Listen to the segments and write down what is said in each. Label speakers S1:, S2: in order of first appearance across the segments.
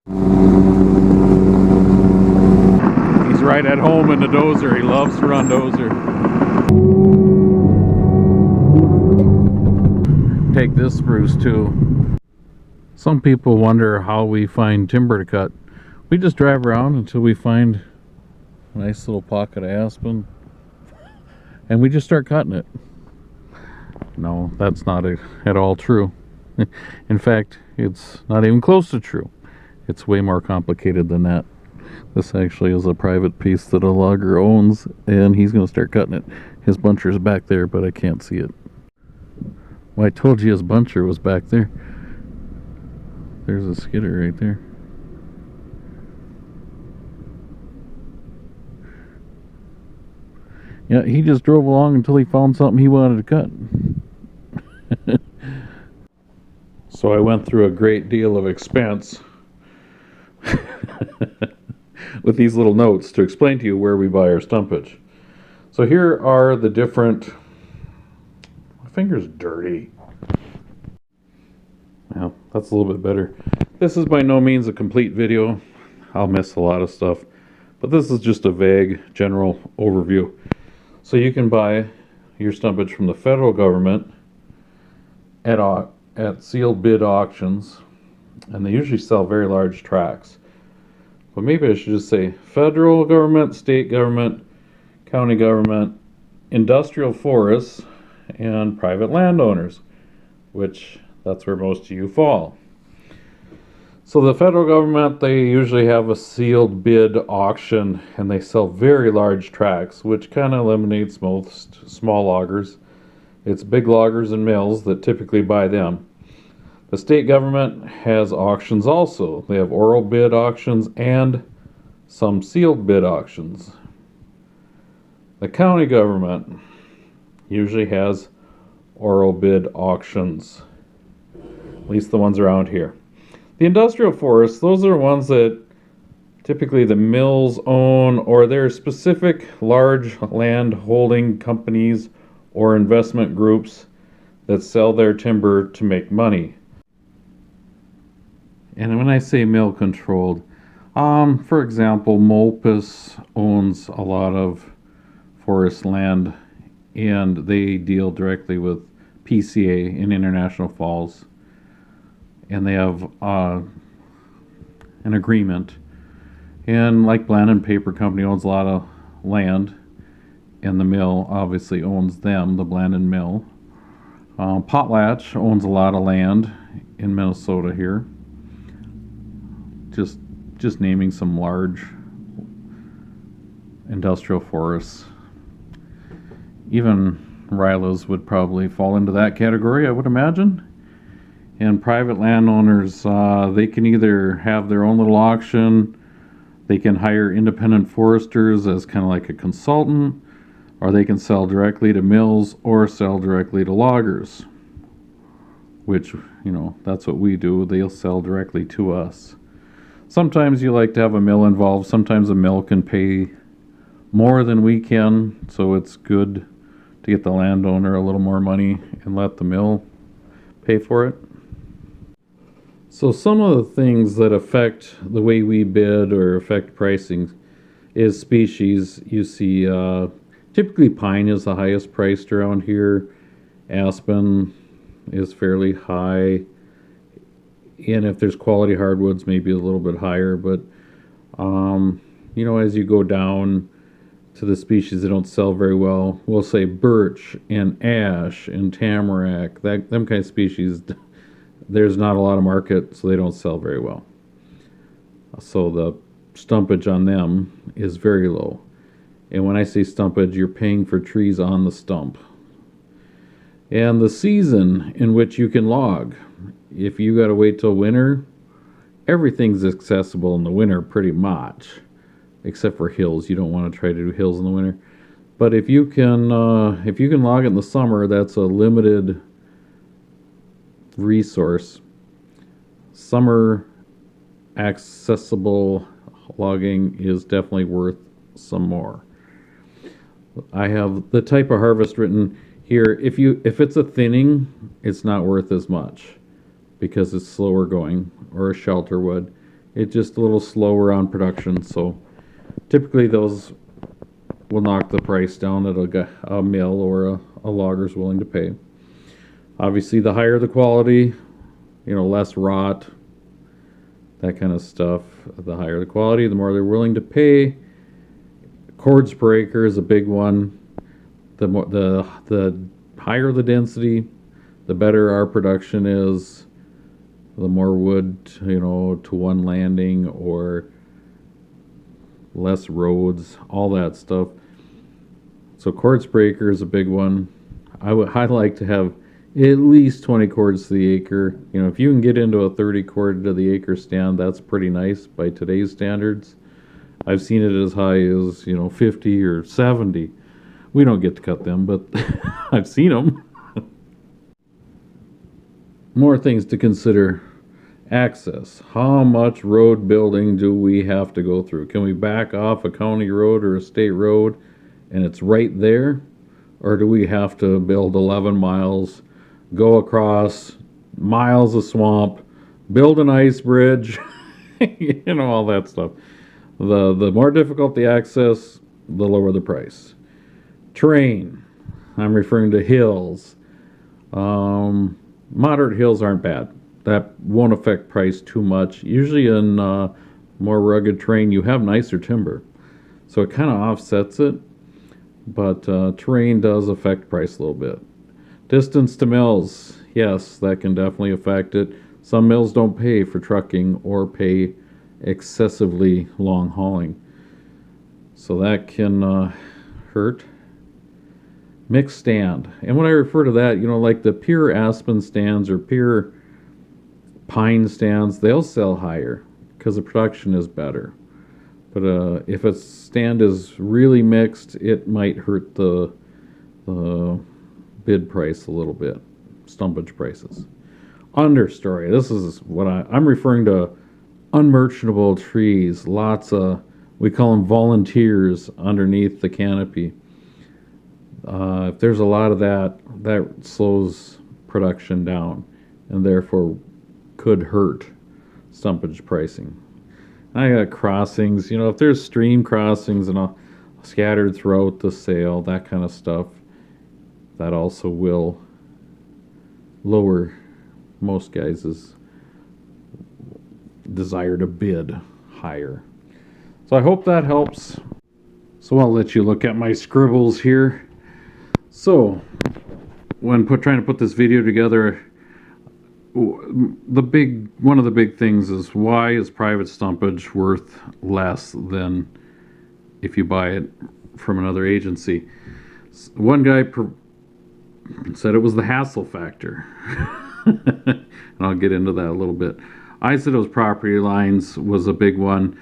S1: He's right at home in the dozer. He loves to run dozer. Take this spruce too. Some people wonder how we find timber to cut. We just drive around until we find a nice little pocket of aspen and we just start cutting it. No, that's not at all true. In fact, it's not even close to true. It's way more complicated than that. This actually is a private piece that a logger owns, and he's going to start cutting it. His buncher's back there, but I can't see it. Well, I told you his buncher was back there. There's a skidder right there. Yeah, he just drove along until he found something he wanted to cut. So I went through a great deal of expense with these little notes to explain to you where we buy our stumpage. So here are the different... My finger's dirty. Well, that's a little bit better. This is by no means a complete video. I'll miss a lot of stuff. But this is just a vague, general overview. So you can buy your stumpage from the federal government at sealed bid auctions, and they usually sell very large tracts. But maybe I should just say federal government, state government, county government, industrial forests, and private landowners, which that's where most of you fall. So the federal government, they usually have a sealed bid auction, and they sell very large tracts, which kind of eliminates most small loggers. It's big loggers and mills that typically buy them. The state government has auctions also. They have oral bid auctions and some sealed bid auctions. The county government usually has oral bid auctions, at least the ones around here. The industrial forests, those are ones that typically the mills own, or there are specific large land holding companies or investment groups that sell their timber to make money. And when I say mill controlled, for example, Molpus owns a lot of forest land, and they deal directly with PCA in International Falls, and they have an agreement. And like Blandon Paper Company owns a lot of land, and the mill obviously owns them, the Blandon Mill. Potlatch owns a lot of land in Minnesota here. Just naming some large industrial forests. Even Rylas would probably fall into that category, I would imagine. And private landowners, they can either have their own little auction, they can hire independent foresters as kind of like a consultant, or they can sell directly to mills or sell directly to loggers, which, you know, that's what we do. They'll sell directly to us. Sometimes you like to have a mill involved. Sometimes a mill can pay more than we can, so it's good to get the landowner a little more money and let the mill pay for it. So some of the things that affect the way we bid or affect pricing is species. You see, typically pine is the highest priced around here. Aspen is fairly high. And if there's quality hardwoods, maybe a little bit higher. But, you know, as you go down to the species that don't sell very well, we'll say birch and ash and tamarack, them kind of species, there's not a lot of market, so they don't sell very well. So the stumpage on them is very low. And when I say stumpage, you're paying for trees on the stump. And the season in which you can log. If you got to wait till winter, everything's accessible in the winter pretty much, except for hills. You don't want to try to do hills in the winter. But if you can log it in the summer, that's a limited resource. Summer accessible logging is definitely worth some more. I have the type of harvest written here. If it's a thinning, it's not worth as much because it's slower going, or a shelter wood. It's just a little slower on production, so typically those will knock the price down that a mill or a logger's willing to pay. Obviously, the higher the quality, less rot, that kind of stuff. The higher the quality, the more they're willing to pay. Cords per acre is a big one. The higher the density, the better our production is. The more wood, to one landing, or less roads, all that stuff. So cords per acre is a big one. I'd like to have at least 20 cords to the acre. If you can get into a 30 cord to the acre stand, that's pretty nice by today's standards. I've seen it as high as 50 or 70. We don't get to cut them, but I've seen them. More things to consider. Access. How much road building do we have to go through? Can we back off a county road or a state road and it's right there? Or do we have to build 11 miles, go across miles of swamp, build an ice bridge, all that stuff? The more difficult the access, the lower the price. Terrain. I'm referring to hills. Moderate hills aren't bad. That won't affect price too much. Usually in more rugged terrain, you have nicer timber. So it kind of offsets it. But terrain does affect price a little bit. Distance to mills. Yes, that can definitely affect it. Some mills don't pay for trucking or pay excessively long hauling. So that can hurt. Mixed stand. And when I refer to that, like the pure aspen stands or pure pine stands, they'll sell higher because the production is better. But if a stand is really mixed, it might hurt the bid price a little bit. Stumpage prices. Understory. This is what I'm referring to. Unmerchantable trees. Lots of, we call them volunteers underneath the canopy. If there's a lot of that slows production down and therefore could hurt stumpage pricing. I got crossings, if there's stream crossings and scattered throughout the sale, that kind of stuff, that also will lower most guys' desire to bid higher. So I hope that helps. So I'll let you look at my scribbles here. So when trying to put this video together, one of the big things is, why is private stumpage worth less than if you buy it from another agency? One guy said it was the hassle factor. And I'll get into that a little bit. I said it was property lines was a big one.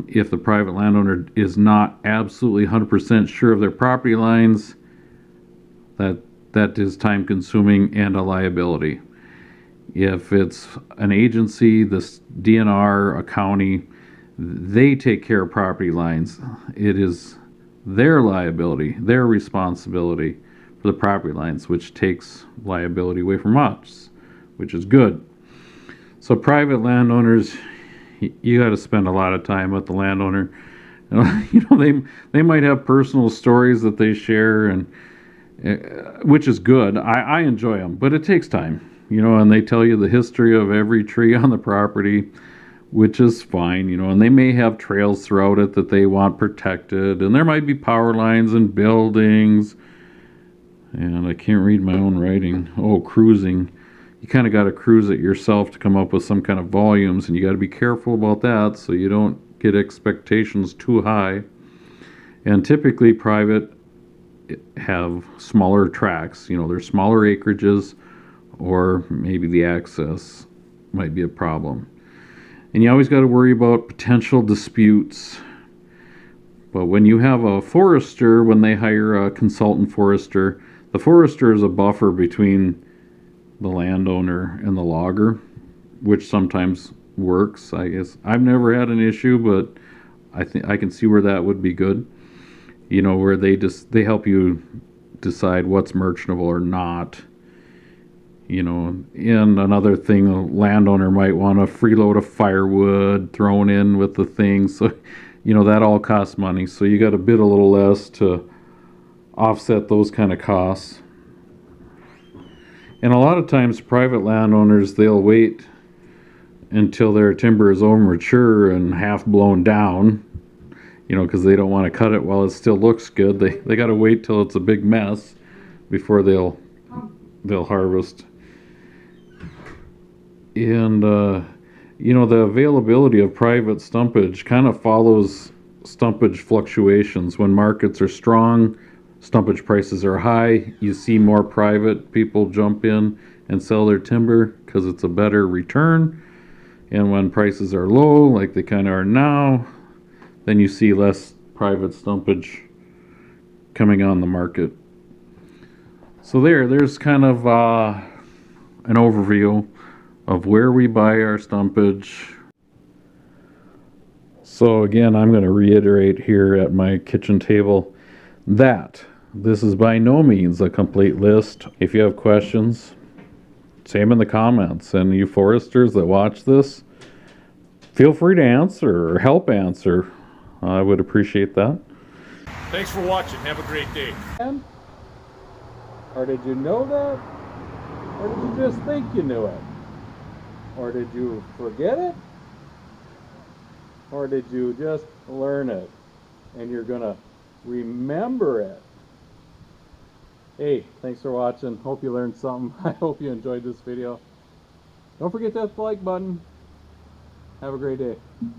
S1: If the private landowner is not absolutely 100% sure of their property lines, that is time consuming and a liability. If it's an agency, this DNR, a county, they take care of property lines. It is their liability, their responsibility for the property lines, which takes liability away from us, which is good. So private landowners, you got to spend a lot of time with the landowner. They might have personal stories that they share, and which is good. I enjoy them, but it takes time. And they tell you the history of every tree on the property, which is fine, and they may have trails throughout it that they want protected, and there might be power lines and buildings, and I can't read my own writing. Oh, cruising. You kind of got to cruise it yourself to come up with some kind of volumes, and you got to be careful about that so you don't get expectations too high. And typically private have smaller tracts, they're smaller acreages, or maybe the access might be a problem. And you always got to worry about potential disputes. But when you have a forester, when they hire a consultant forester, the forester is a buffer between the landowner and the logger, which sometimes works, I guess. I've never had an issue, but I think I can see where that would be good. Where they help you decide what's merchantable or not. You know, and another thing, a landowner might want a free load of firewood thrown in with the thing. So, you know, that all costs money. So you got to bid a little less to offset those kind of costs. And a lot of times private landowners, they'll wait until their timber is over mature and half blown down, you know, because they don't want to cut it while it still looks good. They got to wait till it's a big mess before they'll harvest. And you know, the availability of private stumpage kind of follows stumpage fluctuations. When markets are strong, stumpage prices are high, you see more private people jump in and sell their timber because it's a better return. And when prices are low, like they kind of are now, then you see less private stumpage coming on the market. So there's kind of an overview of where we buy our stumpage. So again, I'm going to reiterate here at my kitchen table that this is by no means a complete list. If you have questions, say them in the comments. And you foresters that watch this, feel free to answer or help answer. I would appreciate that.
S2: Thanks for watching. Have a great day.
S1: Or did you know that? Or did you just think you knew it? Or did you forget it? Or did you just learn it and you're gonna remember it? Hey, thanks for watching. Hope you learned something. I hope you enjoyed this video. Don't forget to hit the like button. Have a great day.